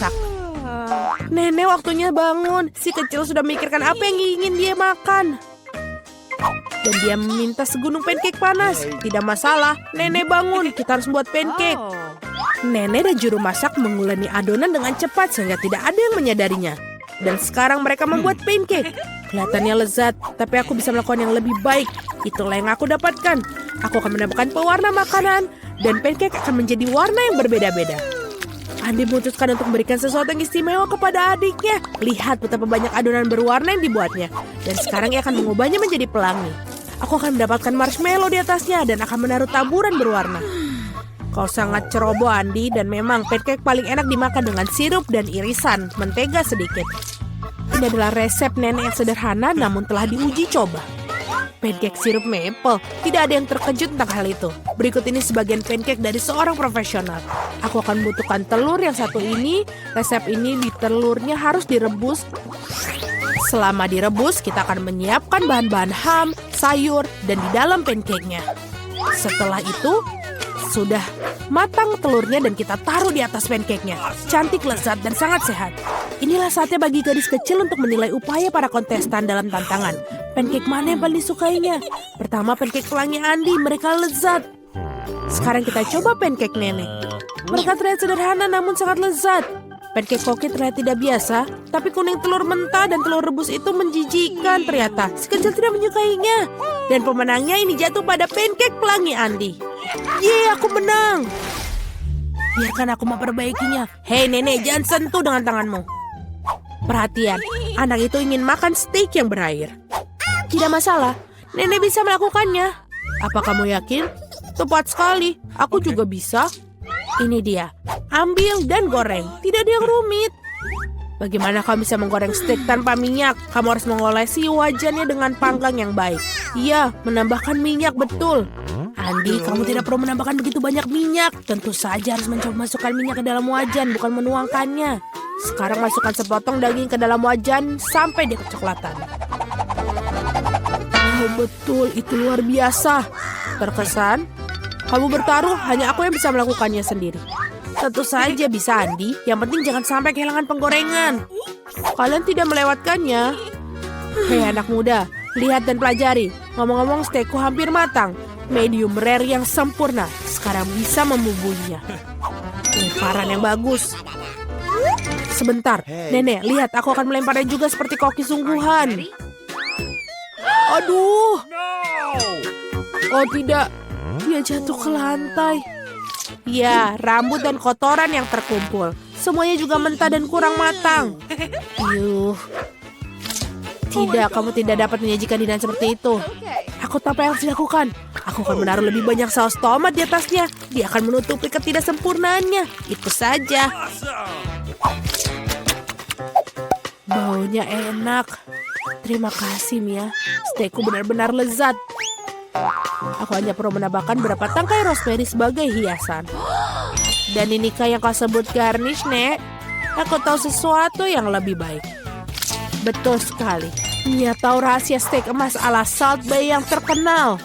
memasak. Nenek waktunya bangun. Si kecil sudah memikirkan apa yang ingin dia makan. Dan dia meminta segunung pancake panas. Tidak masalah, nenek bangun. Kita harus buat pancake. Nenek dan juru masak menguleni adonan dengan cepat sehingga tidak ada yang menyadarinya. Dan sekarang mereka membuat pancake. Kelihatannya lezat, tapi aku bisa melakukan yang lebih baik. Itulah yang aku dapatkan. Aku akan menambahkan pewarna makanan. Dan pancake akan menjadi warna yang berbeda-beda. Andi memutuskan untuk memberikan sesuatu yang istimewa kepada adiknya. Lihat betapa banyak adonan berwarna yang dibuatnya. Dan sekarang ia akan mengubahnya menjadi pelangi. Aku akan mendapatkan marshmallow di atasnya dan akan menaruh taburan berwarna. Kau sangat ceroboh, Andi, dan memang pancake paling enak dimakan dengan sirup dan irisan mentega sedikit. Ini adalah resep nenek yang sederhana namun telah diuji coba. Pancake sirup maple, tidak ada yang terkejut tentang hal itu. Berikut ini sebagian pancake dari seorang profesional. Aku akan membutuhkan telur yang satu ini. Resep ini di telurnya harus direbus. Selama direbus, kita akan menyiapkan bahan-bahan ham, sayur, dan di dalam pancake-nya. Setelah itu, sudah matang telurnya dan kita taruh di atas pancake-nya. Cantik, lezat, dan sangat sehat. Inilah saatnya bagi gadis kecil untuk menilai upaya para kontestan dalam tantangan. Pancake mana yang paling disukainya? Pertama, pancake pelangi Andi. Mereka lezat. Sekarang kita coba pancake nenek. Mereka terlihat sederhana namun sangat lezat. Pancake koki terlihat tidak biasa, tapi kuning telur mentah dan telur rebus itu menjijikan ternyata. Si kecil tidak menyukainya. Dan pemenangnya ini jatuh pada pancake pelangi Andi. Yeay, aku menang. Biarkan aku memperbaikinya. Hei nenek, jangan sentuh dengan tanganmu. Perhatian, anak itu ingin makan steak yang berair. Tidak masalah, nenek bisa melakukannya. Apa kamu yakin? Tepat sekali, aku juga bisa. Ini dia, ambil dan goreng. Tidak ada yang rumit. Bagaimana kamu bisa menggoreng steak tanpa minyak? Kamu harus mengolesi wajannya dengan panggang yang baik. Iya, menambahkan minyak betul. Andi, kamu tidak perlu menambahkan begitu banyak minyak. Tentu saja harus mencoba masukkan minyak ke dalam wajan, bukan menuangkannya. Sekarang masukkan sepotong daging ke dalam wajan sampai dia kecoklatan. Oh, betul, itu luar biasa. Terkesan, kamu bertaruh, hanya aku yang bisa melakukannya sendiri. Tentu saja bisa, Andi. Yang penting jangan sampai kehilangan penggorengan. Kalian tidak melewatkannya. Hei anak muda, lihat dan pelajari. Ngomong-ngomong, steakku hampir matang. Medium rare yang sempurna. Sekarang bisa membubuhinya. Lemparan yang bagus. Sebentar, nenek, lihat aku akan melemparnya juga seperti koki sungguhan. Aduh. Oh tidak, dia jatuh ke lantai. Ya, rambut dan kotoran yang terkumpul. Semuanya juga mentah dan kurang matang. Yuh. Tidak, kamu tidak dapat menyajikan hidangan seperti itu. Aku tahu apa yang harus dilakukan. Aku akan menaruh lebih banyak saus tomat di atasnya. Dia akan menutupi ketidaksempurnaannya. Itu saja. Baunya enak. Terima kasih, Mia. Steakku benar-benar lezat. Aku hanya perlu menambahkan beberapa tangkai rosemary sebagai hiasan. Dan inikah yang kau sebut garnish, Nek? Aku tahu sesuatu yang lebih baik. Betul sekali. Mia tahu rahasia steak emas ala Salt Bae yang terkenal.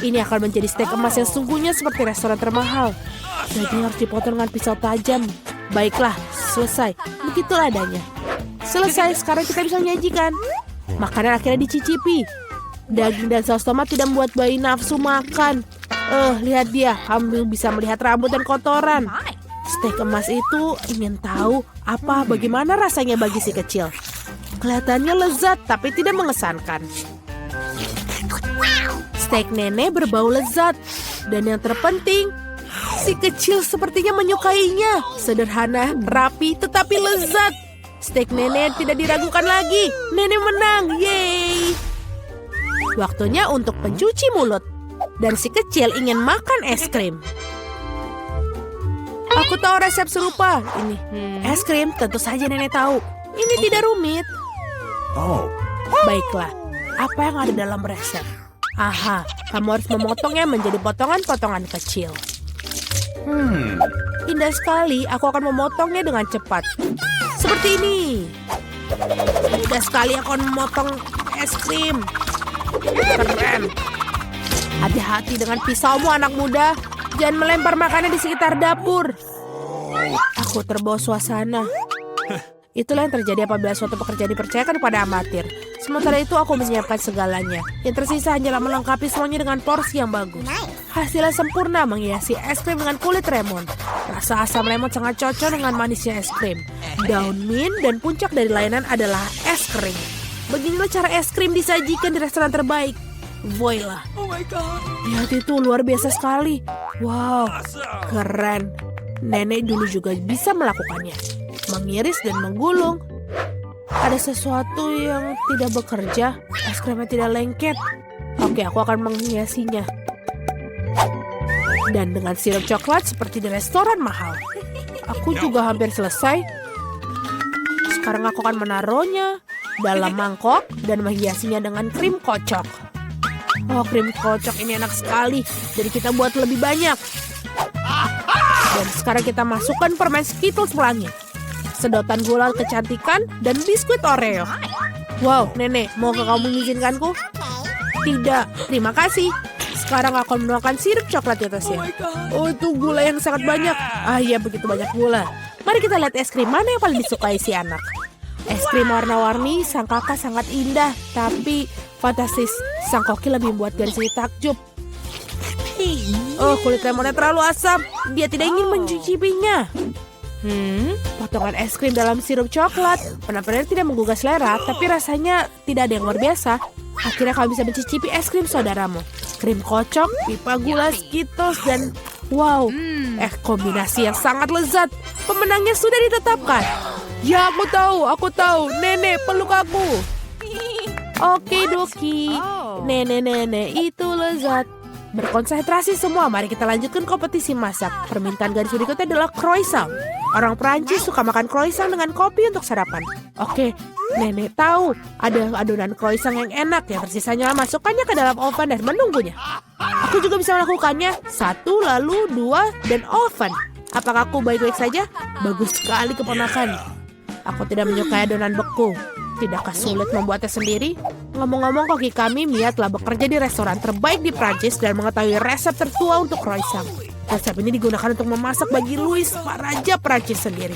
Ini akan menjadi steak emas yang sungguhnya seperti restoran termahal. Daging harus dipotong dengan pisau tajam. Baiklah, selesai. Begitulah adanya. Selesai, sekarang kita bisa menyajikan. Makanan akhirnya dicicipi. Daging dan saus tomat tidak membuat bayi nafsu makan. Lihat dia, kamu bisa melihat rambut dan kotoran. Steak emas itu ingin tahu bagaimana rasanya bagi si kecil. Kelihatannya lezat tapi tidak mengesankan. Steak nenek berbau lezat. Dan yang terpenting, si kecil sepertinya menyukainya. Sederhana, rapi, tetapi lezat. Steak nenek tidak diragukan lagi. Nenek menang, yeay. Waktunya untuk pencuci mulut. Dan si kecil ingin makan es krim. Aku tahu resep serupa. Ini es krim, tentu saja nenek tahu. Ini tidak rumit. Baiklah, apa yang ada dalam resep? Aha, kamu harus memotongnya menjadi potongan-potongan kecil. Indah sekali, aku akan memotongnya dengan cepat. Seperti ini. Mudah sekali aku akan memotong es krim. Keren. Hati-hati dengan pisaumu anak muda. Jangan melempar makanan di sekitar dapur. Aku terbawa suasana. Itulah yang terjadi apabila suatu pekerjaan dipercayakan kepada amatir. Sementara itu aku menyiapkan segalanya. Yang tersisa hanyalah melengkapi semuanya dengan porsi yang bagus. Hasilnya sempurna menghiasi es krim dengan kulit lemon. Rasa asam lemon sangat cocok dengan manisnya es krim. Daun mint dan puncak dari layanan adalah es krim. Beginilah cara es krim disajikan di restoran terbaik. Voila. Oh my God. Lihat itu, luar biasa sekali. Wow, keren. Nenek dulu juga bisa melakukannya. Mengiris dan menggulung. Ada sesuatu yang tidak bekerja. Es krimnya tidak lengket. Oke, aku akan menghiasinya. Dan dengan sirup coklat seperti di restoran mahal. Aku juga hampir selesai. Sekarang aku akan menaruhnya dalam mangkok dan menghiasinya dengan krim kocok. Oh, krim kocok ini enak sekali. Jadi kita buat lebih banyak. Dan sekarang kita masukkan permen Skittles pelangi, sedotan gula kecantikan, dan biskuit Oreo. Wow, Nenek, maukah kamu mengizinkanku? Tidak, terima kasih. Sekarang aku akan menuangkan sirup coklat di atasnya. Oh, itu gula yang sangat banyak. Ah iya, begitu banyak gula. Mari kita lihat es krim mana yang paling disukai si anak. Es krim warna-warni, sang kakak sangat indah. Tapi fantastis, sang koki lebih membuat garis ini takjub. Oh, kulit lemonnya terlalu asam. Dia tidak ingin mencicipinya. Potongan es krim dalam sirup coklat. Benar-benar tidak menggugah selera, tapi rasanya tidak ada yang luar biasa. Akhirnya kamu bisa mencicipi es krim saudaramu. Krim kocok, pipa gula, Skittles, dan wow, kombinasi yang sangat lezat. Pemenangnya sudah ditetapkan. Ya, aku tahu. Nenek, peluk aku. Oke, Doki. Nenek, itu lezat. Berkonsentrasi semua, mari kita lanjutkan kompetisi masak. Permintaan garis berikutnya adalah croissant. Orang Prancis suka makan croissant dengan kopi untuk sarapan. Oke, Nenek tahu ada adonan croissant yang enak. Yang tersisanya masukkannya ke dalam oven dan menunggunya. Aku juga bisa melakukannya. 1, lalu 2, dan oven. Apakah aku baik-baik saja? Bagus sekali keponakan. Aku tidak menyukai adonan beku. Tidakkah sulit membuatnya sendiri? Ngomong-ngomong, koki kami Mia telah bekerja di restoran terbaik di Prancis dan mengetahui resep tertua untuk croissant. Resep ini digunakan untuk memasak bagi Louis, Pak Raja Prancis sendiri.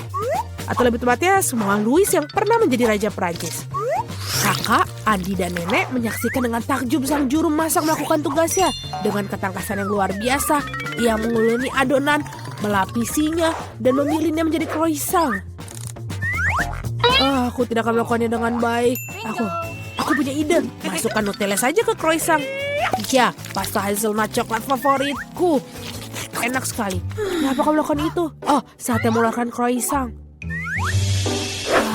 Atau lebih tepatnya, semua Louis yang pernah menjadi Raja Prancis. Kakak, Andi, dan Nenek menyaksikan dengan takjub sang juru masak melakukan tugasnya. Dengan ketangkasan yang luar biasa, ia menguleni adonan, melapisinya, dan memilihnya menjadi croissant. Aku tidak akan melakukannya dengan baik. Aku punya ide. Masukkan Nutella saja ke croissant. Ya, pasta hazelnut coklat favoritku. Enak sekali. Kenapa kamu melakukan itu? Oh, saatnya mengeluarkan croissant.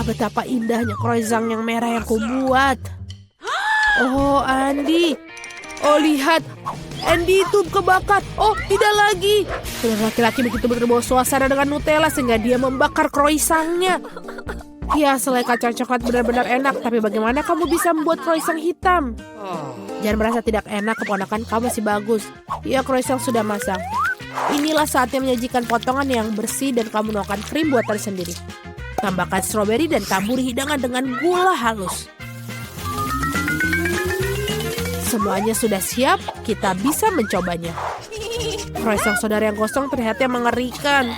Betapa indahnya croissant yang merah yang kubuat. Oh, Andi. Oh, lihat. Andy itu kebakar. Oh, tidak lagi. Laki-laki begitu terbawa suasana dengan Nutella sehingga dia membakar croissantnya. Ya, selai kacang coklat benar-benar enak. Tapi bagaimana kamu bisa membuat croissant hitam? Jangan merasa tidak enak, keponakan kamu masih bagus. Ya, croissant sudah masak. Inilah saatnya menyajikan potongan yang bersih dan kamu menuangkan krim buatan sendiri. Tambahkan stroberi dan taburi hidangan dengan gula halus. Semuanya sudah siap, kita bisa mencobanya. Croissant saudara yang kosong terlihatnya mengerikan.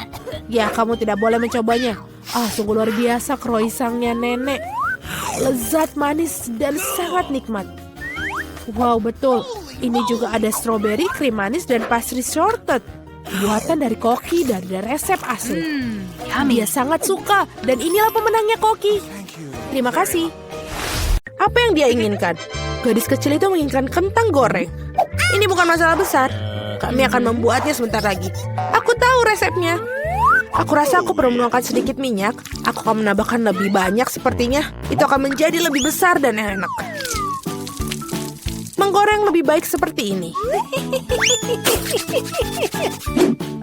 Ya, kamu tidak boleh mencobanya. Sungguh luar biasa croissantnya Nenek. Lezat, manis, dan sangat nikmat. Wow, betul. Ini juga ada stroberi, krim manis, dan pastry shortbread. Buatan dari koki dari resep asli. Dia sangat suka. Dan inilah pemenangnya koki. Terima kasih. Apa yang dia inginkan? Gadis kecil itu menginginkan kentang goreng. Ini bukan masalah besar. Kami akan membuatnya sebentar lagi. Aku tahu resepnya. Aku rasa aku perlu menuangkan sedikit minyak. Aku akan menambahkan lebih banyak sepertinya. Itu akan menjadi lebih besar dan enak. Menggoreng lebih baik seperti ini.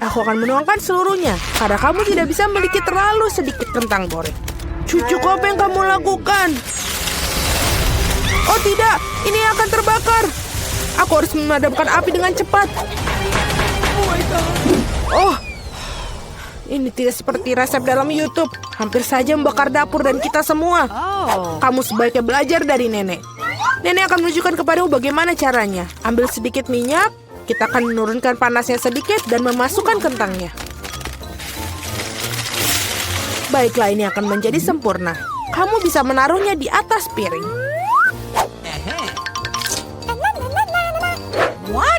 Aku akan menuangkan seluruhnya. Karena kamu tidak bisa memiliki terlalu sedikit kentang goreng. Cucu, apa yang kamu lakukan? Oh tidak, ini akan terbakar. Aku harus memadamkan api dengan cepat. Oh, ini tidak seperti resep dalam YouTube. Hampir saja membakar dapur dan kita semua. Kamu sebaiknya belajar dari Nenek. Nenek akan menunjukkan kepadamu bagaimana caranya. Ambil sedikit minyak. Kita akan menurunkan panasnya sedikit dan memasukkan kentangnya. Baiklah, ini akan menjadi sempurna. Kamu bisa menaruhnya di atas piring.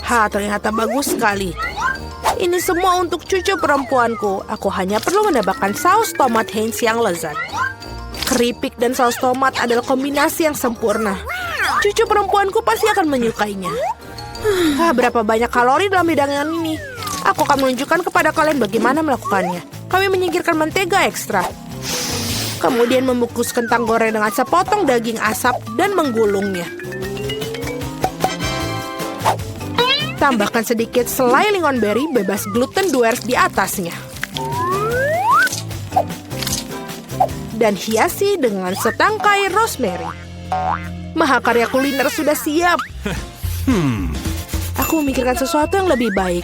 Ternyata bagus sekali. Ini semua untuk cucu perempuanku. Aku hanya perlu menambahkan saus tomat Heinz yang lezat. Keripik dan saus tomat adalah kombinasi yang sempurna. Cucu perempuanku pasti akan menyukainya. Berapa banyak kalori dalam hidangan ini? Aku akan menunjukkan kepada kalian bagaimana melakukannya. Kami menyingkirkan mentega ekstra. Kemudian membungkus kentang goreng dengan sepotong daging asap dan menggulungnya. Tambahkan sedikit selai lingonberry bebas gluten Dwers di atasnya. Dan hiasi dengan setangkai rosemary. Mahakarya kuliner sudah siap. Aku memikirkan sesuatu yang lebih baik.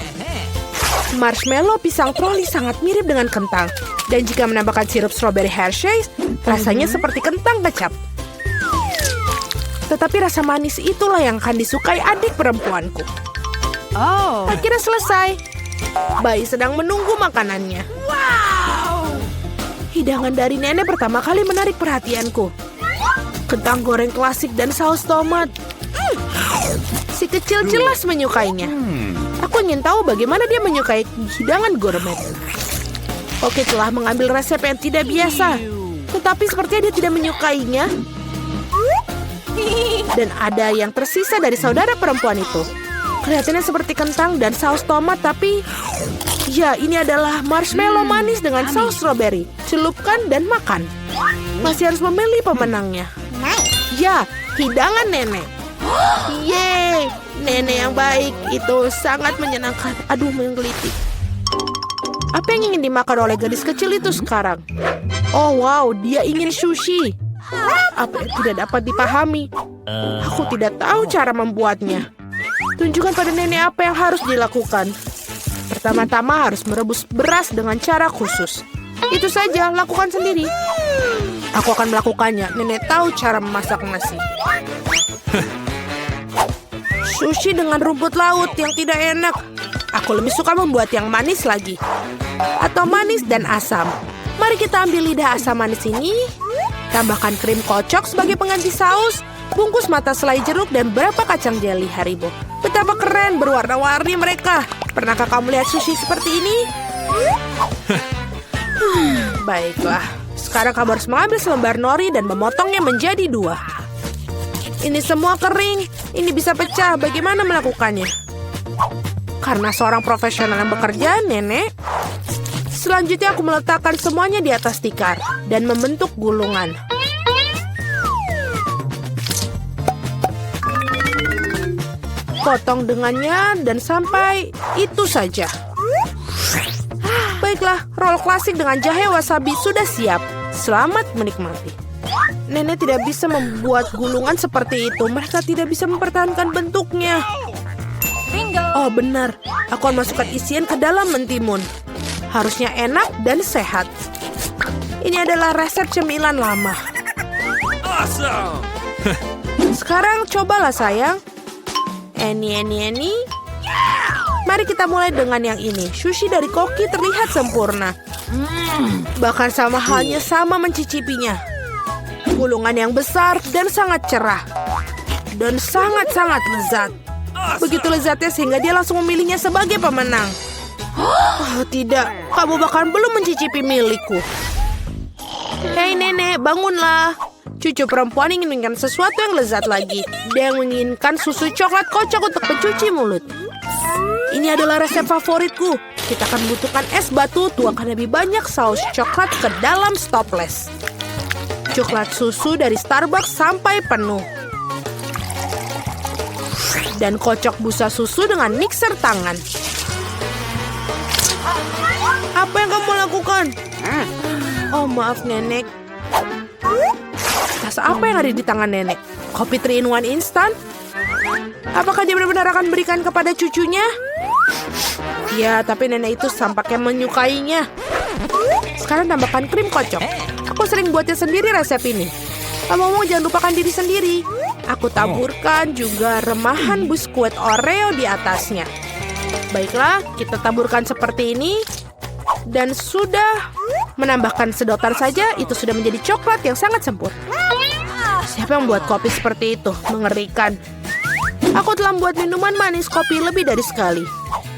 Marshmallow pisang troli sangat mirip dengan kentang. Dan jika menambahkan sirup strawberry Hershey's, rasanya seperti kentang kecap. Tetapi rasa manis itulah yang akan disukai adik perempuanku. Akhirnya selesai. Bayi sedang menunggu makanannya. Hidangan dari nenek pertama kali menarik perhatianku. Kentang goreng klasik dan saus tomat. Si kecil jelas menyukainya. Aku ingin tahu bagaimana dia menyukai hidangan gourmet. Oke, telah mengambil resep yang tidak biasa. Tetapi sepertinya dia tidak menyukainya. Dan ada yang tersisa dari saudara perempuan itu. Kelihatannya seperti kentang dan saus tomat, tapi ya, ini adalah marshmallow manis dengan saus strawberry. Celupkan dan makan. Masih harus memilih pemenangnya. Ya, hidangan nenek. Yeay, nenek yang baik. Itu sangat menyenangkan. Aduh, menggelitik. Apa yang ingin dimakan oleh gadis kecil itu sekarang? Oh wow, dia ingin sushi. Apa yang tidak dapat dipahami? Aku tidak tahu cara membuatnya. Tunjukkan pada nenek apa yang harus dilakukan. Pertama-tama harus merebus beras dengan cara khusus. Itu saja, lakukan sendiri. Aku akan melakukannya. Nenek tahu cara memasak nasi. Sushi dengan rumput laut yang tidak enak. Aku lebih suka membuat yang manis lagi. Atau manis dan asam. Mari kita ambil lidah asam manis ini. Tambahkan krim kocok sebagai pengganti saus. Bungkus mata selai jeruk dan berapa kacang jeli Haribo. Betapa keren, berwarna-warni mereka. Pernahkah kamu lihat sushi seperti ini? Baiklah. Sekarang kamu harus mengambil selembar nori dan memotongnya menjadi 2. Ini semua kering. Ini bisa pecah. Bagaimana melakukannya? Karena seorang profesional yang bekerja, nenek. Selanjutnya aku meletakkan semuanya di atas tikar dan membentuk gulungan. Potong dengannya dan sampai itu saja. Baiklah, roll klasik dengan jahe wasabi sudah siap. Selamat menikmati. Nenek tidak bisa membuat gulungan seperti itu. Mereka tidak bisa mempertahankan bentuknya. Oh benar, aku akan masukkan isian ke dalam mentimun. Harusnya enak dan sehat. Ini adalah resep cemilan lama. Awesome. Sekarang cobalah sayang. Eni. Mari kita mulai dengan yang ini. Sushi dari koki terlihat sempurna. Bahkan sama halnya sama mencicipinya. Gulungan yang besar dan sangat cerah. Dan sangat-sangat lezat. Begitu lezatnya sehingga dia langsung memilihnya sebagai pemenang. Oh tidak, kamu bahkan belum mencicipi milikku. Hei nenek, bangunlah. Cucu perempuan ingin menginginkan sesuatu yang lezat lagi. Dia menginginkan susu coklat kocok untuk pencuci mulut. Ini adalah resep favoritku. Kita akan membutuhkan es batu, tuangkan lebih banyak saus coklat ke dalam stopless. Coklat susu dari Starbucks sampai penuh. Dan kocok busa susu dengan mixer tangan. Apa yang kamu lakukan? Oh maaf nenek. Rasa apa yang ada di tangan nenek? Kopi 3-in-1 instan? Apakah dia benar-benar akan berikan kepada cucunya? Ya, tapi nenek itu tampaknya menyukainya. Sekarang tambahkan krim kocok. Aku sering buatnya sendiri resep ini. Ngomong-ngomong jangan lupakan diri sendiri. Aku taburkan juga remahan biskuit Oreo di atasnya. Baiklah, kita taburkan seperti ini. Dan sudah. Menambahkan sedotan saja, itu sudah menjadi coklat yang sangat sempurna. Siapa yang membuat kopi seperti itu? Mengerikan. Aku telah membuat minuman manis kopi lebih dari sekali.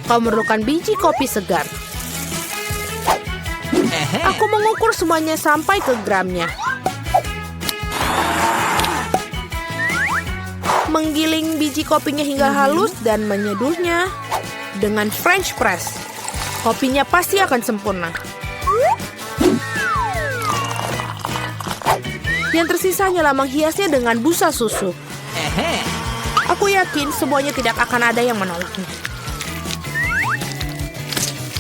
Kau memerlukan biji kopi segar. Aku mengukur semuanya sampai ke gramnya. Menggiling biji kopinya hingga halus dan menyeduhnya dengan French press. Kopinya pasti akan sempurna. Yang tersisa hanyalah menghiasnya dengan busa susu. Aku yakin semuanya tidak akan ada yang menolaknya.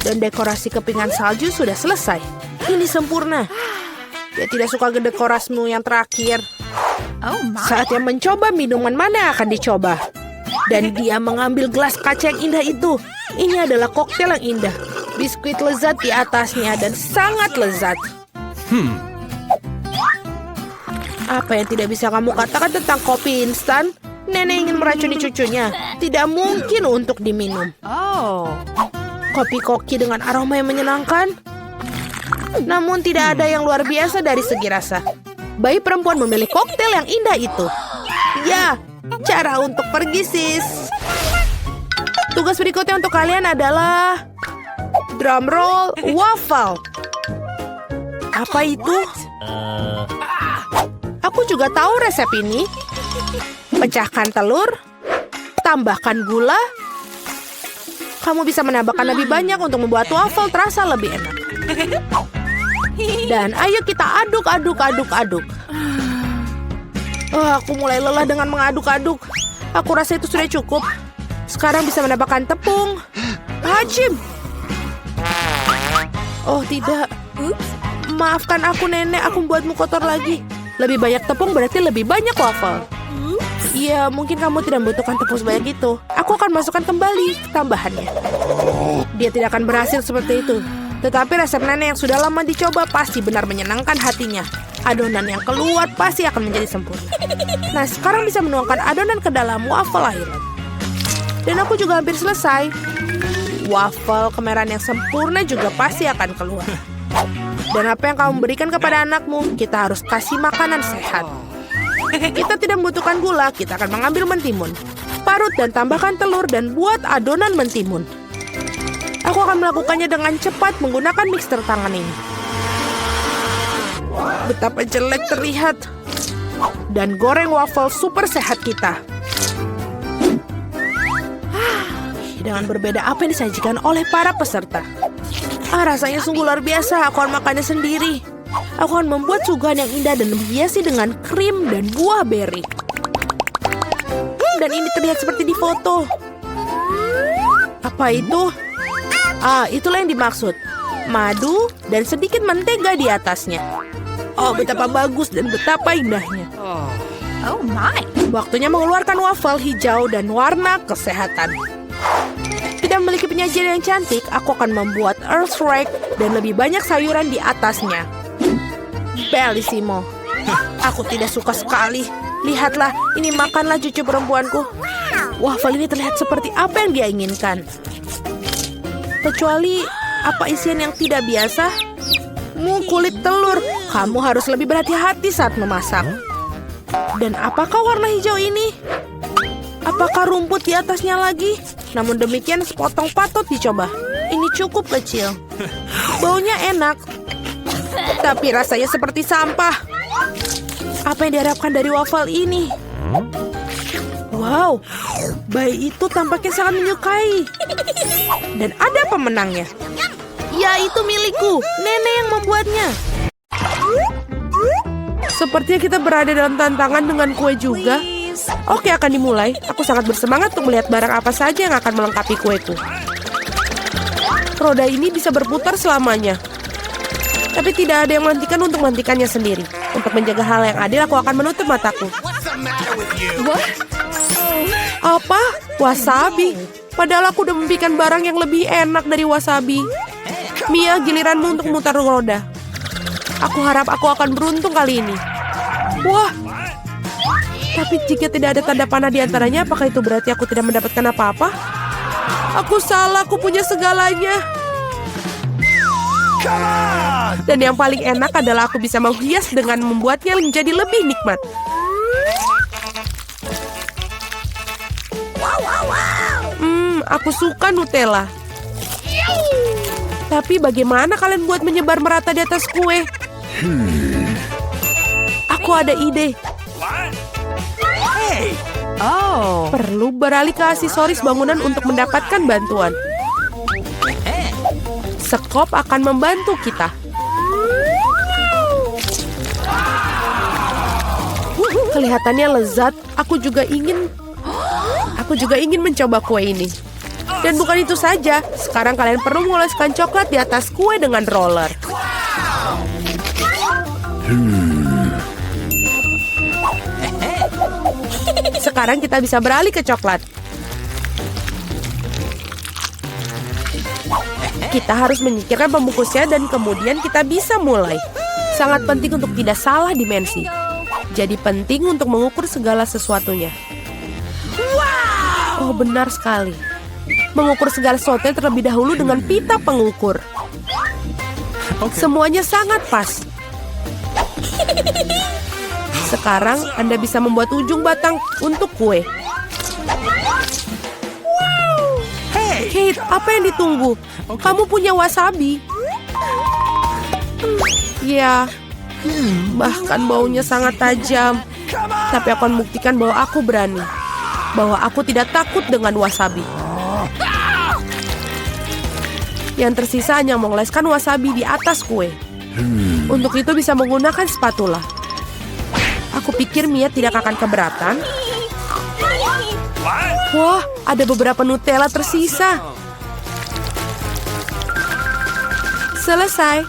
Dan dekorasi kepingan salju sudah selesai. Ini sempurna. Dia tidak suka dekorasimu yang terakhir. Saatnya mencoba minuman mana yang akan dicoba. Dan dia mengambil gelas kaca yang indah itu. Ini adalah koktail yang indah. Biskuit lezat di atasnya dan sangat lezat. Apa yang tidak bisa kamu katakan tentang kopi instan? Nenek ingin meracuni cucunya. Tidak mungkin untuk diminum. Kopi koki dengan aroma yang menyenangkan. Namun tidak ada yang luar biasa dari segi rasa. Bayi perempuan memilih koktail yang indah itu. Ya, cara untuk pergi, sis. Tugas berikutnya untuk kalian adalah drum roll waffle. Apa itu? Aku juga tahu resep ini. Pecahkan telur, tambahkan gula. Kamu bisa menambahkan lebih banyak untuk membuat waffle terasa lebih enak. Dan ayo kita aduk. Aku mulai lelah dengan mengaduk-aduk. Aku rasa itu sudah cukup. Sekarang bisa menambahkan tepung. Hajim. Oh tidak. Maafkan aku nenek, aku membuatmu kotor lagi. Lebih banyak tepung berarti lebih banyak waffle. Iya, mungkin kamu tidak membutuhkan tepung sebanyak itu. Aku akan masukkan kembali tambahannya. Dia tidak akan berhasil seperti itu. Tetapi resep nenek yang sudah lama dicoba pasti benar menyenangkan hatinya. Adonan yang keluar pasti akan menjadi sempurna. Nah, sekarang bisa menuangkan adonan ke dalam waffle akhiran. Dan aku juga hampir selesai. Waffle kemerahan yang sempurna juga pasti akan keluar. Dan apa yang kamu berikan kepada anakmu, kita harus kasih makanan sehat. Kita tidak membutuhkan gula, kita akan mengambil mentimun. Parut dan tambahkan telur dan buat adonan mentimun. Aku akan melakukannya dengan cepat menggunakan mixer tangan ini. Betapa jelek terlihat. Dan goreng waffle super sehat kita. Dengan berbeda apa yang disajikan oleh para peserta. Rasanya sungguh luar biasa. Aku akan makannya sendiri. Aku akan membuat suguhan yang indah dan menghiasi dengan krim dan buah beri. Dan ini terlihat seperti di foto. Apa itu? Itulah yang dimaksud. Madu dan sedikit mentega di atasnya. Oh, betapa bagus dan betapa indahnya. Oh my. Waktunya mengeluarkan waffle hijau dan warna kesehatan. Tidak memiliki penyajian yang cantik, aku akan membuat earth rake dan lebih banyak sayuran di atasnya. Bellissimo. Aku tidak suka sekali. Lihatlah, ini makanlah cucu perempuanku. Waffle ini terlihat seperti apa yang dia inginkan. Kecuali apa isian yang tidak biasa? Kulit telur. Kamu harus lebih berhati-hati saat memasak. Dan apakah warna hijau ini? Apakah rumput di atasnya lagi? Namun demikian sepotong patut dicoba. Ini cukup kecil. Baunya enak. Tapi rasanya seperti sampah. Apa yang diharapkan dari waffle ini? Wow, bayi itu tampaknya sangat menyukai. Dan ada pemenangnya. Ya, itu milikku. Nenek yang membuatnya. Sepertinya kita berada dalam tantangan dengan kue juga. Oke, akan dimulai. Aku sangat bersemangat untuk melihat barang apa saja yang akan melengkapi kueku. Roda ini bisa berputar selamanya. Tapi tidak ada yang menghentikannya sendiri. Untuk menjaga hal yang adil, aku akan menutup mataku. Apa? Wasabi? Padahal aku udah membikin barang yang lebih enak dari wasabi. Mia, giliranmu untuk memutar roda. Aku harap aku akan beruntung kali ini. Wah! Tapi jika tidak ada tanda panah di antaranya, apakah itu berarti aku tidak mendapatkan apa-apa? Aku salah, aku punya segalanya. Dan yang paling enak adalah aku bisa menghias dengan membuatnya menjadi lebih nikmat. Aku suka Nutella. Tapi bagaimana kalian buat menyebar merata di atas kue? Aku ada ide. Oh. Perlu beralih ke aksesoris bangunan untuk mendapatkan bantuan. Sekop akan membantu kita. Kelihatannya lezat. Aku juga ingin mencoba kue ini. Dan bukan itu saja. Sekarang kalian perlu mengoleskan coklat di atas kue dengan roller. Sekarang kita bisa beralih ke coklat. Kita harus menyingkirkan pembungkusnya dan kemudian kita bisa mulai. Sangat penting untuk tidak salah dimensi. Jadi penting untuk mengukur segala sesuatunya. Oh, benar sekali. Mengukur segala sesuatunya terlebih dahulu dengan pita pengukur. Semuanya sangat pas. Sekarang Anda bisa membuat ujung batang untuk kue. Kate, apa yang ditunggu? Kamu punya wasabi? Ya, bahkan baunya sangat tajam. Tapi aku akan buktikan bahwa aku berani. Bahwa aku tidak takut dengan wasabi. Yang tersisa hanya mengoleskan wasabi di atas kue. Untuk itu bisa menggunakan spatula. Aku pikir Mia tidak akan keberatan. Wah, ada beberapa Nutella tersisa. Selesai.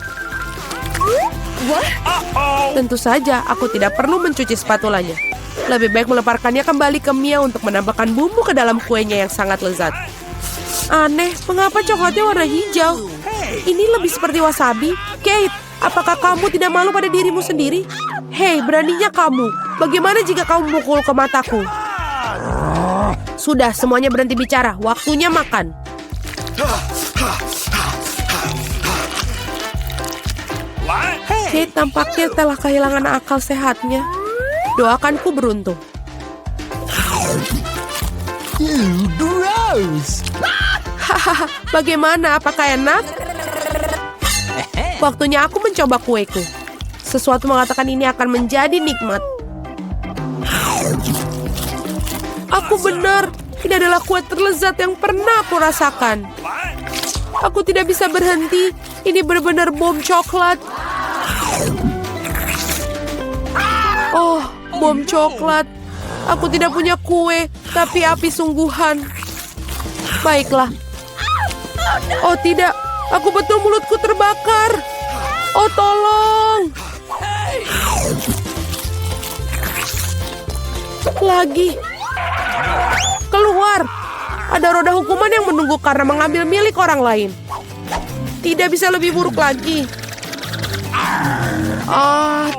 Tentu saja, aku tidak perlu mencuci spatulanya. Lebih baik meleparkannya kembali ke Mia untuk menambahkan bumbu ke dalam kuenya yang sangat lezat. Aneh, mengapa coklatnya warna hijau? Ini lebih seperti wasabi. Kate, apakah kamu tidak malu pada dirimu sendiri? Hei, beraninya kamu. Bagaimana jika kamu memukul ke mataku? Sudah, semuanya berhenti bicara. Waktunya makan. Kate tampaknya telah kehilangan akal sehatnya. Doakanku beruntung. Gross! Hahaha, bagaimana? Apakah enak? Waktunya aku mencoba kueku. Sesuatu mengatakan ini akan menjadi nikmat. Aku benar. Ini adalah kue terlezat yang pernah aku rasakan. Aku tidak bisa berhenti. Ini benar-benar bom coklat. Oh, bom coklat. Aku tidak punya kue, tapi api sungguhan. Baiklah. Oh tidak, aku betul mulutku terbakar. Oh tolong. Lagi. Keluar. Ada roda hukuman yang menunggu karena mengambil milik orang lain. Tidak bisa lebih buruk lagi.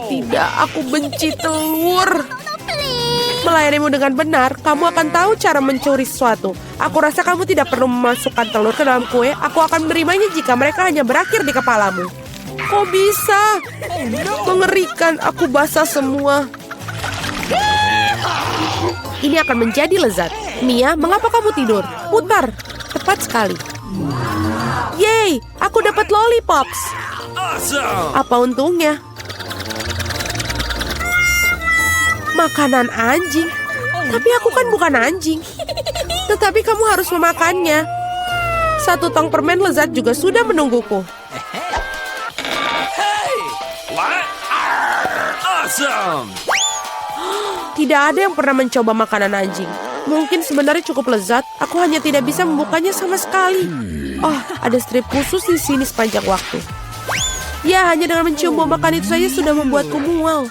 Tidak, aku benci telur. Melayanimu dengan benar, kamu akan tahu cara mencuri sesuatu. Aku rasa kamu tidak perlu memasukkan telur ke dalam kue. Aku akan menerimanya jika mereka hanya berakhir di kepalamu. Kok bisa? Mengerikan, aku basah semua. Ini akan menjadi lezat. Mia, mengapa kamu tidur? Putar. Tepat sekali. Yeay, aku dapat lollipops. Awesome! Apa untungnya? Makanan anjing. Tapi aku kan bukan anjing. Tetapi kamu harus memakannya. Satu tong permen lezat juga sudah menungguku. Hey! What? Awesome! Tidak ada yang pernah mencoba makanan anjing. Mungkin sebenarnya cukup lezat. Aku hanya tidak bisa membukanya sama sekali. Oh, ada strip khusus di sini sepanjang waktu. Ya, hanya dengan mencium bau makan itu saja sudah membuatku mual.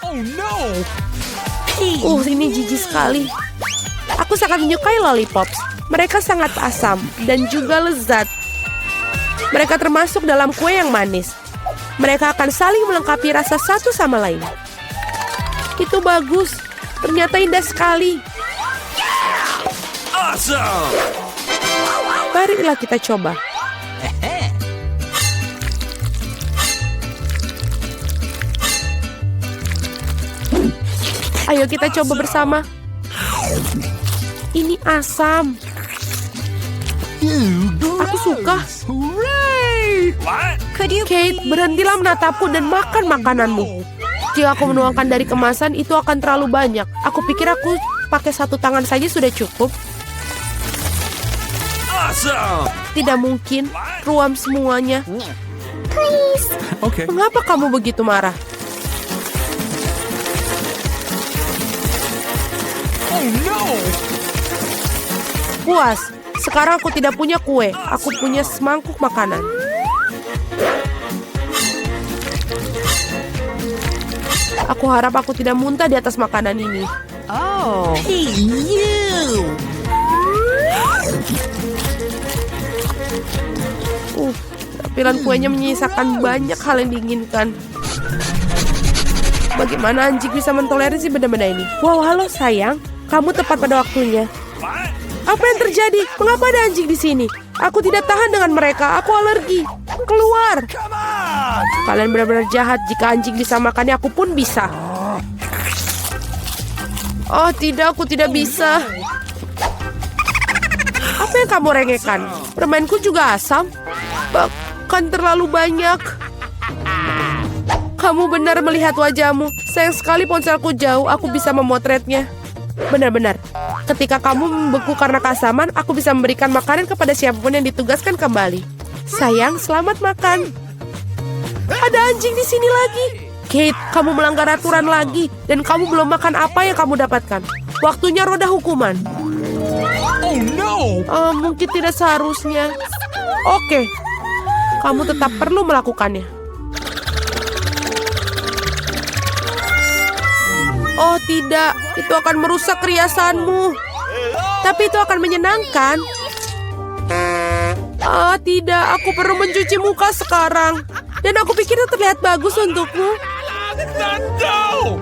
Ini jijik sekali. Aku sangat menyukai lollipops. Mereka sangat asam dan juga lezat. Mereka termasuk dalam kue yang manis. Mereka akan saling melengkapi rasa satu sama lain. Itu bagus. Ternyata indah sekali. Awesome! Marilah kita coba. Ayo kita coba bersama. Ini asam. Aku suka. What? Could you Kate, berhentilah menatapku dan makan makananmu. Jika aku menuangkan dari kemasan, itu akan terlalu banyak. Aku pikir aku pakai satu tangan saja sudah cukup. Awesome. Tidak mungkin. Ruam semuanya. Okay. Mengapa kamu begitu marah? Oh no! Puas. Sekarang aku tidak punya kue. Aku punya semangkuk makanan. Aku harap aku tidak muntah di atas makanan ini. Oh. Hey, you! Tampilan kuenya menyisakan banyak hal yang diinginkan. Bagaimana anjing bisa mentolerir si benda-benda ini? Wow, halo sayang. Kamu tepat pada waktunya. What? Apa yang terjadi? Mengapa ada anjing di sini? Aku tidak tahan dengan mereka. Aku alergi. Keluar. Come on! Kalian benar-benar jahat. Jika anjing bisa makannya, aku pun bisa. Oh tidak, aku tidak bisa. Apa yang kamu rengekkan? Permainku juga asam. Bahkan terlalu banyak. Kamu benar melihat wajahmu. Sayang sekali ponselku jauh. Aku bisa memotretnya. Benar-benar. Ketika kamu membeku karena keasaman, aku bisa memberikan makanan kepada siapapun yang ditugaskan kembali. Sayang, selamat makan. Ada anjing di sini lagi. Kate, kamu melanggar aturan lagi. Dan kamu belum makan apa yang kamu dapatkan. Waktunya roda hukuman. Oh no! Mungkin tidak seharusnya. Oke. Kamu tetap perlu melakukannya. Oh tidak, itu akan merusak riasanmu. Tapi itu akan menyenangkan. Tidak, aku perlu mencuci muka sekarang. Dan aku pikir itu terlihat bagus untukmu. No!